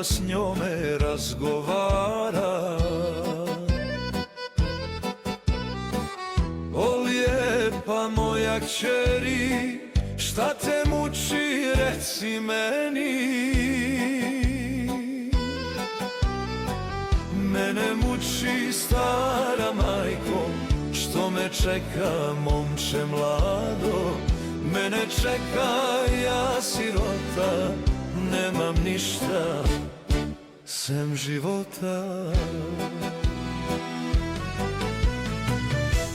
da s njome razgovara. O lijepa moja kćeri, šta te muči, reci meni. Mene muči stara majko, što me čeka, momče mlado. Mene čeka, ja sirota, nemam ništa sem života.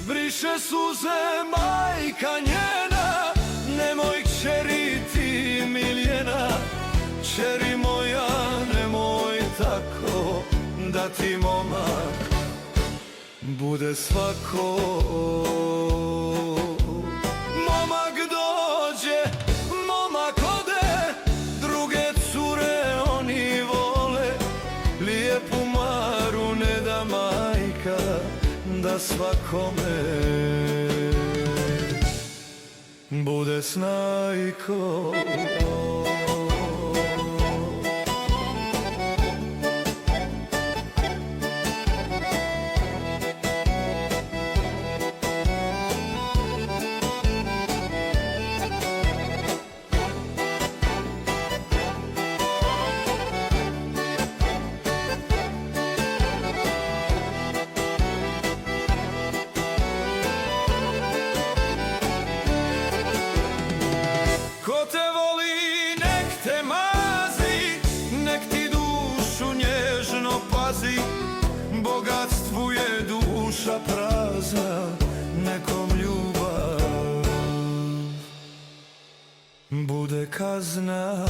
Briše suze majka njena, nemoj kćeri ti miljena. Kćeri moja, nemoj tako, da ti momak bude svako. Momak dođe, momak ode, druge cure oni vole. Lijepu Maru ne da majka, da svakome bude snajko. Ko te voli nek te mazi, nek ti dušu nježno pazi. Bogatstvu je duša prazna, nekom ljubav bude kazna.